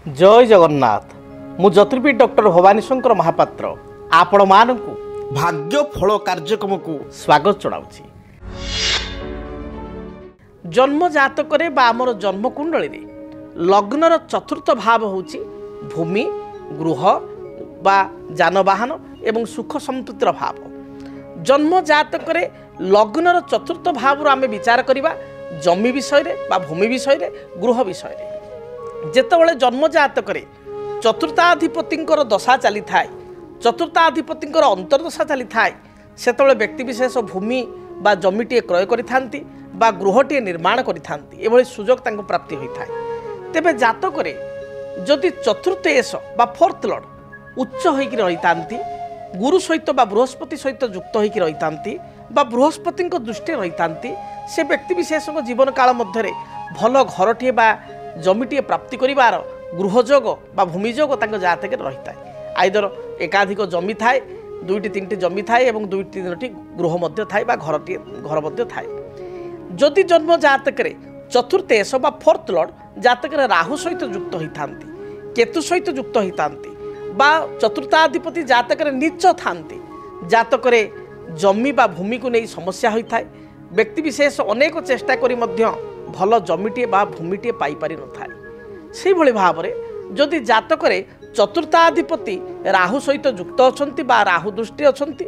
जय जगन्नाथ मु ज्योतिर्विद डॉक्टर भवानी शंकर महापात्र आपण मानकु भाग्य फल कार्यक्रम को स्वागत जनाउछि। जन्म जातक बा आमर जन्म कुंडली रे लग्नर चतुर्थ भाव होछि भूमि गृह बा जानवाहन एवं सुख संपत्तिर भाव। जन्म जातक लग्नर चतुर्थ भाव आमे विचार करिबा जमी विषय रे बा भूमि विषय रे गृह विषय रे। जेतेबेले जन्म जातक चतुर्थाधिपतिर दशा चली थाए चतुर्थाधिपतिर अंतर्दशा चली थाए सेतेबेले व्यक्ति विशेष भूमि बा जमीटे क्रय करिथांती बा गृहटे निर्माण करिथांती एभली सुजोग तांको प्राप्ति होइथाए। तेबे जातक जदि चतुर्थ एस बा फोर्थ लॉर्ड उच्च होइकि रहिथांती गुरु सहित बा बृहस्पति सहित युक्त होइकि रहिथांती बा बृहस्पति दृष्टि रहिथांती से व्यक्ति विशेष जीवन काल मध्यरे भल घरटे बा जमीटे प्राप्ति करिवार गृहजोग बा भूमिजोग तांको जातक रहिथाए। आइदर एकाधिक जमी थाए दुईटी तीनटी जमी थाए एवं दुईटी तीनटी गृह मध्य थाए बा घर मध्य थाए। जदि जन्म जातक चतुर्थ एस बा फोर्थ लॉर्ड जातक राहु सहित युक्त होइथांती केतु सहित युक्त होइथांती बा चतुर्थाधिपति जातक नीच थांती जातक जमी बा भूमि को नहीं समस्या होइथाए। व्यक्ति विशेष अनेक चेष्टा करी मध्य भल जमीटे बा भूमिटे पाई पारि न थाए। से भली भाव में जदि जातक चतुर्थाधिपति राहु सहित युक्त अछंती बा राहु दृष्टि अछंती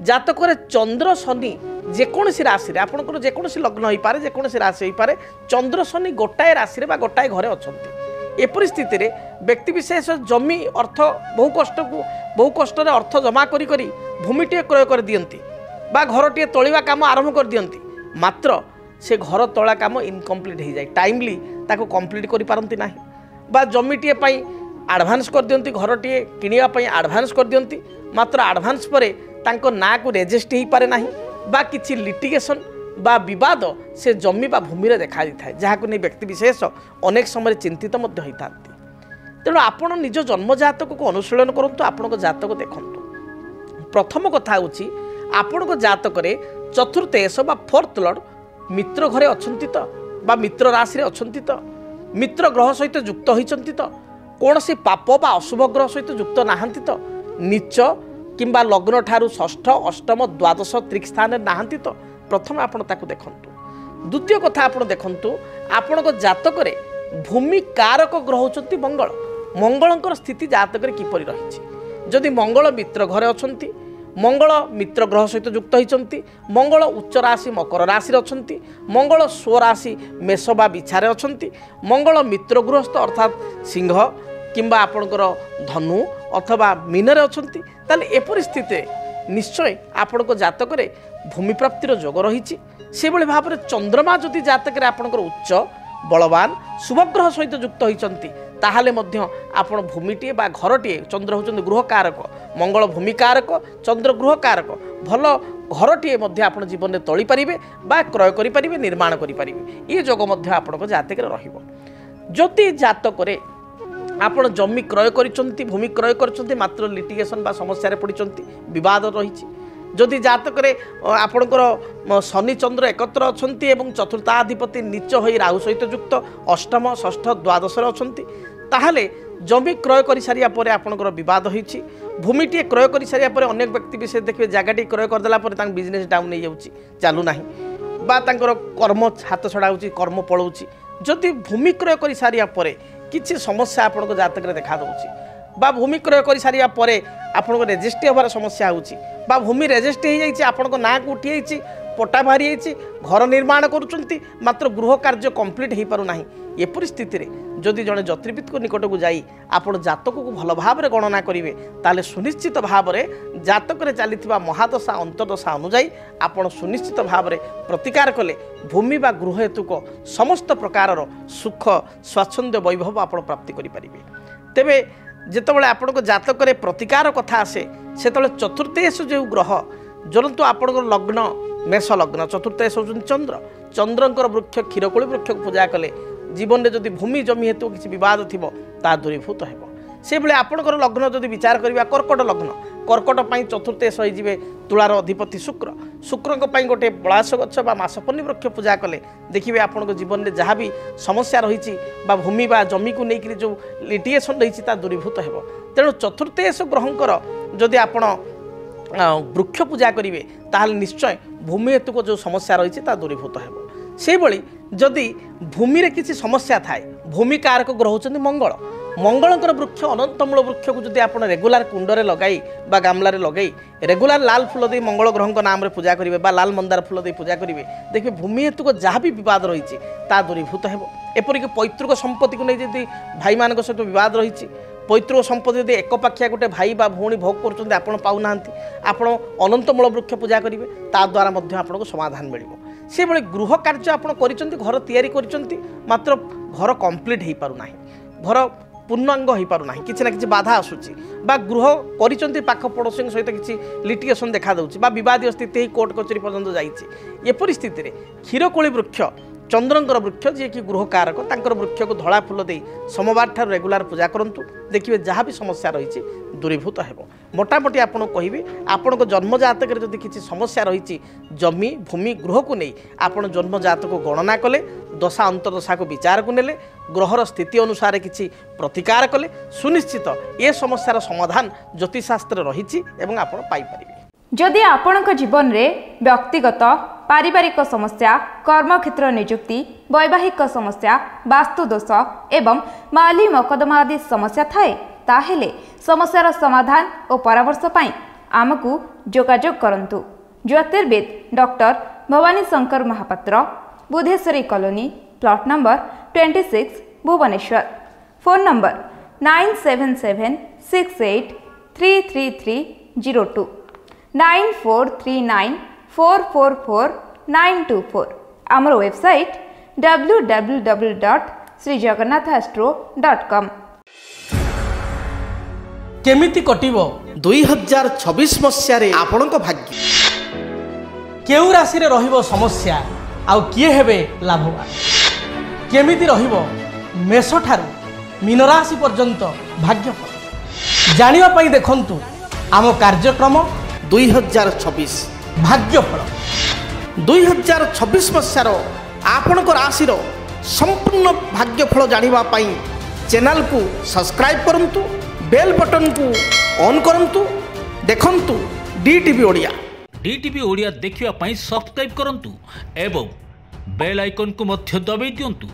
जातक चंद्र शनि जेकोसी राशि आपंकर जेकोसी लग्न हो पारे जेकोसी राशि हो पारे चंद्र शनि गोटाए राशि बा गोटाए घरे अछंती। ए परिस्थिति रे व्यक्ति विशेष जमी अर्थ बहु कष्ट अर्थ जमा करी करी भूमिटे क्रय कर दियंती बा घरटे तोलिबा काम आरंभ कर दियंती मात्र से घर तोला काम इनकम्प्लीट हो जाए टाइमली ताको कंप्लीट करि पारंती नाही बा जमीटे पई एडवांस कर दियंती घरटे किनिया पई एडवांस कर दियंती मात्र एडवांस परे तांको ना को रेजिस्ट ही पारे नाही बा किछि लिटिगेशन बा विवाद से जमी बा भूमि रे देखा दी थाए जहाको नै व्यक्ति विशेष अनेक समय चिंतित मध्य होइतांती। तेणु आपण निज जन्म जातक को अनुशीलन करंतु आपनको जातक देखंतु। प्रथम कथा होछि आपनको जातक रे चतुर्थ एस बा फोर्थ लॉर्ड मित्र घरे अछंती तो बा मित्र राशि रे अछंती तो मित्र ग्रह सहित युक्त होइचंती तो कोनसी पाप बा अशुभ ग्रह सहित युक्त नाहंती तो नीच किंबा लग्न ठारू षष्ठ अष्टम द्वादश त्रिक स्थान नाहंती तो प्रथम आपण ताकू देखंतु। द्वितीय कथा आपण देखंतु आपनको जातक रे भूमि कारक ग्रह होचंती मंगल मंगलंकर स्थिति जातक रे किपरि रहिछि। जदि मंगल मित्र घरे अछंती मंगल मित्र ग्रह सहित युक्त होइचंती मंगल उच्च राशि मकर राशि अछंती मंगल स्वराशि मेष बा बिछारे अछंती मंगल मित्र गृहस्थ अर्थात सिंह किंबा आपणकर धनु अथवा मीनरे अछंती ताले ए परिस्थिति निश्चय आपणको जातक रे भूमि प्राप्तिर जोग रहिछि। से भली भाव चंद्रमा जदि जातक रे आपणकर उच्च बलवान शुभग्रह सहित युक्त होइचंती ताहाले मध्य आपण भूमिटे बा घरटे चंद्र होचंती गृह कारक मंगल भूमि कारक चंद्र गृह कारक भल घरटे मध्य आपण जीवन में तोली पारिबे बा क्रय करि पारिबे निर्माण करि पारिबे ये जोग मध्य आपणको जातक रे रहिबो। जदि जातक रे आपण जमी क्रय करिसंती भूमि क्रय करिसंती मात्र लिटिगेशन बा समस्या रे पडिसंती विवाद रहिछि जदि जातक आपणकर शनि चंद्र एकत्र अछंती एवं चतुर्थाधिपति नीच होई राहु सहित युक्त अष्टम षष्ठ द्वादश अछंती ताहाले जमी क्रय कर सारिया परे आपणकर विवाद होइछि भूमिटे क्रय कर सारिया परे अनेक व्यक्ति विशेष देखिए जगहटी क्रय करदेला परे तांक बिजनेस डाउन हो जाउछि चालू नाही बा तांकर कर्म हाथ छड़ा होछि कर्म पळौछि। जदि भूमि क्रय कर सारिया परे किछि समस्या आपणको जातक रे देखा दउछि बा भूमि क्रय कर सारिया परे आपनको रेजिस्ट्री होबार समस्या होछि बा भूमि रेजिस्ट्री हो जाइछि आपनको ना को उठी जाइछि पट्टा बाहरी जाइछि घर निर्माण करूछंती मात्र गृह कार्य कंप्लीट हो पारु नाही ए परिस्थिति रे जदि जने ज्योतिर्विद को निकट को जाई आपण जातक को भल भाव रे गणना करिवे ताले सुनिश्चित भाव रे जातक रे चलीथिबा महादशा अंतर्दशा अनुसार आपण सुनिश्चित भाव रे प्रतिकार कले भूमि बा गृह हेतुक समस्त प्रकार सुख स्वाच्छंद्य वैभव आपण प्राप्ति करि परिबे। तेबे जेतेबेले आपनको जातक रे प्रतिकार कथा आसे सेतेबेले चतुर्थेश जो ग्रह जरंतु आपनको लग्न मेष लग्न चतुर्थेश होचन चंद्र चंद्रंकर वृक्ष क्षीरकोली वृक्ष को पूजा कले जीवन में जदि भूमि जमी हेतु किसी विवाद थिबो ता दूरीभूत हेबो। से भले आपणकर लग्न जदि विचार करिबा कर्कट कर्कट चतुर्थेश हो तुलार अधिपति शुक्र शुक्र गोटे पलाश गछ मासपन्नी वृक्ष पूजा कले देखिए आपन जीवन में जहाँ भी समस्या रही भूमि बा जमी को लेकर जो लिटिगेसन रही दूरीभूत हो तेणु चतुर्थेश ग्रहंकर जदि आपण वृक्ष पूजा करेंगे ताहले निश्चय भूमि हेतुक जो समस्या रही दूरीभूत हो से जदि भूमि रे किसी समस्या थाए भूमि कारक ग्रह होचंदी मंगल मंगलकर वृक्ष अनंतमूल वृक्ष को जदि आप रेगुलार कुंडरे लगाई बा गामलारे लगाई रेगुलार लाल फूल दे मंगल ग्रह नाम रे पूजा करेंगे बा लाल मंदार फूल दे पूजा करेंगे देखिए भूमि हेतुक जहाँ भी विवाद रही दूरीभूत हो एपरिक पैतृक संपत्ति को नहीं जदि भाई मान सहित विवाद रही पैतृक संपत्ति जब एकपाखिया गोटे भाई बा भौणी भोग कर आपण पाऊना आपण अनंतमूल वृक्ष पूजा करेंगे ताद्वारा आपको समाधान मिल से बड़े गृह कार्य आप घर तैयारी कर मात्र घर कंप्लीट हो पारना घर पूर्णांग हो पारना किसी ना कि बाधा आसूची बा गृह कर पाख पड़ोशी सहित किसी लिटिगेसन देखा बद स्थिति कोर्ट कचेरी पर्यंत जापरी स्थित क्षीरकोली वृक्ष चंद्रंकर वृक्ष जी कि गृह कारक तांकर वृक्ष को धड़ा फूल दे सोमवार ठार रेगुलार पूजा करूँ देखिए जहाँ भी समस्या रही दूरीभूत हो मोटामोटी आपन कहे आपण जन्म जातक जदि किसी समस्या रही जमी भूमि गृह को नहीं आपण जन्म जातक को गणना कले दशा अंतर्दशा को विचार को नेले ग्रहर स्थिति अनुसार किसी प्रतिकार कले सुनिश्चित ये समस्यार समाधान ज्योतिषशास्त्र रही आपण पाइपर जदि आपणक जीवन रे व्यक्तिगत पारिवारिक समस्या कर्मक्षेत्र नियुक्ति वैवाहिक समस्या वास्तुदोष एवं माली मकदमा आदि समस्या थाए ताहेले समस्यार समाधान और परामर्श पाई आमकु जोगाजोग करंतु। ज्योतिर्विद doctor Bhavani Shankar Mahapatra Budheswari colony plot number 26 Bhubaneswar phone number 9776833302 9439444924 आमर वेबसाइट www.srijagannathastro.com। केमिति कटिबो 2026 मसिया आपणक भाग्य केउ राशि रे रहिबो समस्या आउ किए हेबे लाभवान केमिति रहिबो मेष ठारू मीन राशि पर्यंत भाग्यफल जानिबा पई देखंतु आम कार्यक्रम 2026 भाग्यफल 2026 मसियार आपणक राशि संपूर्ण भाग्यफल जानिबा पई चैनल को सब्सक्राइब करंतु बेल बटन को ऑन करंतु देखंतु डीटीवी ओडिया डीटीवी ओडिया देखिवा पई सब्सक्राइब करंतु एवं बेल आइकन को मध्य दबाई दियंतु।